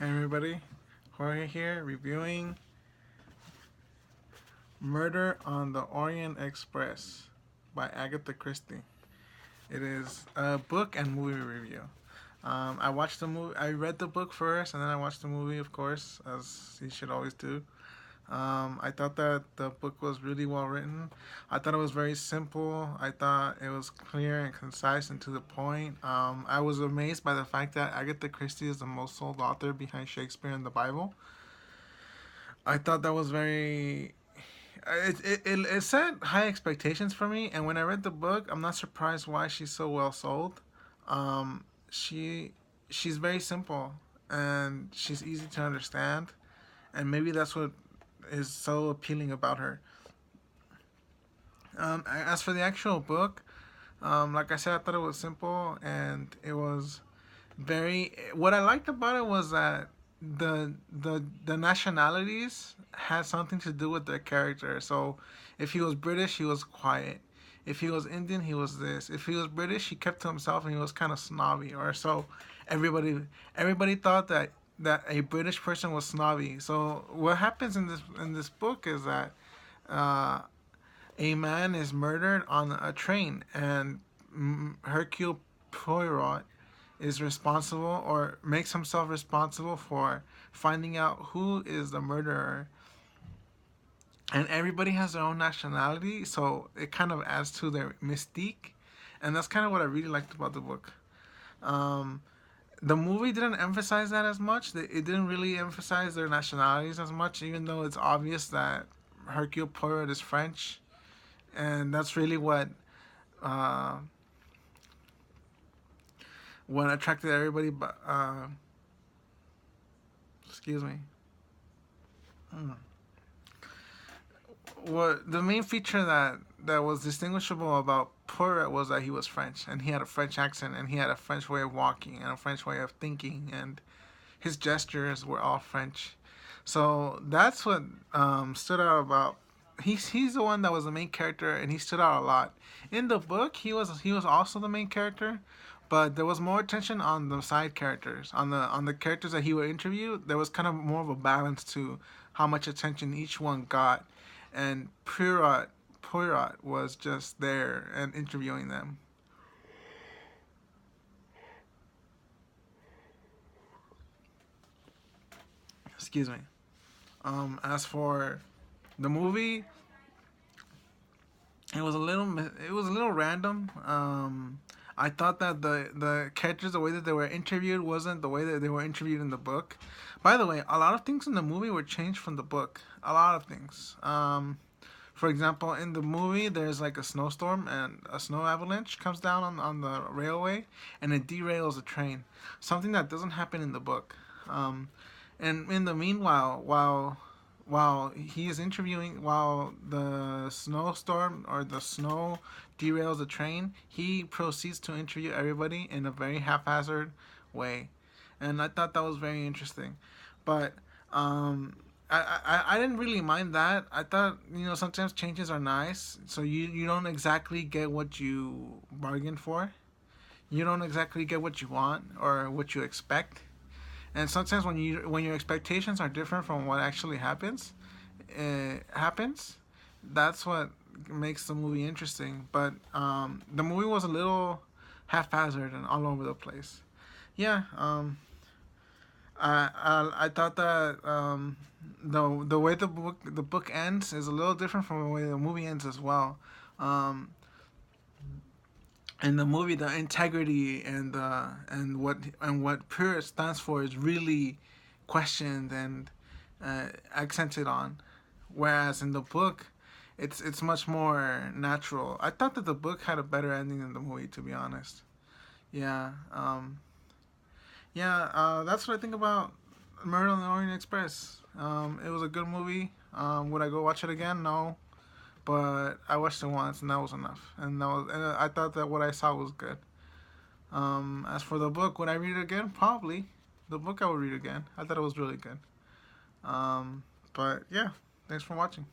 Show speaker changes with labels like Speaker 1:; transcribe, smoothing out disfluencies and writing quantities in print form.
Speaker 1: Hey everybody, Jorge here reviewing Murder on the Orient Express by Agatha Christie. It is a book and movie review. I watched the movie. I read the book first, and then I watched the movie, of course, as you should always do. I thought that the book was really well written. I thought it was very simple. I thought it was clear and concise and to the point. I was amazed by the fact that Agatha Christie is the most sold author behind Shakespeare and the Bible. I thought that was very. It set high expectations for me, and when I read the book, I'm not surprised why she's so well sold. Um, she she's very simple and she's easy to understand, and maybe that's what is so appealing about her. As for the actual book, like I said, I thought it was simple and it was very. What I liked about it was that the nationalities had something to do with their character. So, if he was British, he was quiet. If he was Indian, he was this. If he was British, he kept to himself and he was kind of snobby. Or so everybody everybody thought that a British person was snobby. So what happens in this book is that uh, a man is murdered on a train, and Hercule Poirot is responsible or makes himself responsible for finding out who is the murderer. And everybody has their own nationality, so it kind of adds to their mystique. And that's kind of what I really liked about the book. Um, the movie didn't emphasize that as much. It didn't really emphasize their nationalities as much, even though it's obvious that Hercule Poirot is French, and that's really uh, what attracted everybody. But excuse me. Hmm. What the main feature that was distinguishable about Poirot was that he was French, and he had a French accent, and he had a French way of walking and a French way of thinking, and his gestures were all French. So that's what stood out about. He's the one that was the main character, and he stood out a lot. In the book, he was also the main character, but there was more attention on the side characters, on the characters that he would interview. There was kind of more of a balance to how much attention each one got, and Poirot was just there and interviewing them. Excuse me. As for the movie, it was a little random. I thought that the characters, the way that they were interviewed, wasn't the way that they were interviewed in the book. By the way, a lot of things in the movie were changed from the book. A lot of things. For example, in the movie, there's like a snowstorm and a snow avalanche comes down on the railway, and it derails the train. Something that doesn't happen in the book. And in the meanwhile, while he is interviewing, while the snowstorm or the snow derails the train, he proceeds to interview everybody in a very haphazard way, and I thought that was very interesting. But I didn't really mind that. I thought, sometimes changes are nice, so you don't exactly get what you bargain for. You don't exactly get what you want or what you expect, and sometimes when your expectations are different from what actually happens, that's what makes the movie interesting. But the movie was a little haphazard and all over the place. Yeah, I thought that the way the book ends is a little different from the way the movie ends as well. Um, in the movie, the integrity and what pure stands for is really questioned and accented on, whereas in the book, it's much more natural. I thought that the book had a better ending than the movie, to be honest. Yeah, yeah. That's what I think about Murder on the Orient Express. It was a good movie. Would I go watch it again? No, but I watched it once and that was enough. And I thought that what I saw was good. As for the book, would I read it again? Probably. The book I would read again. I thought it was really good. But yeah, thanks for watching.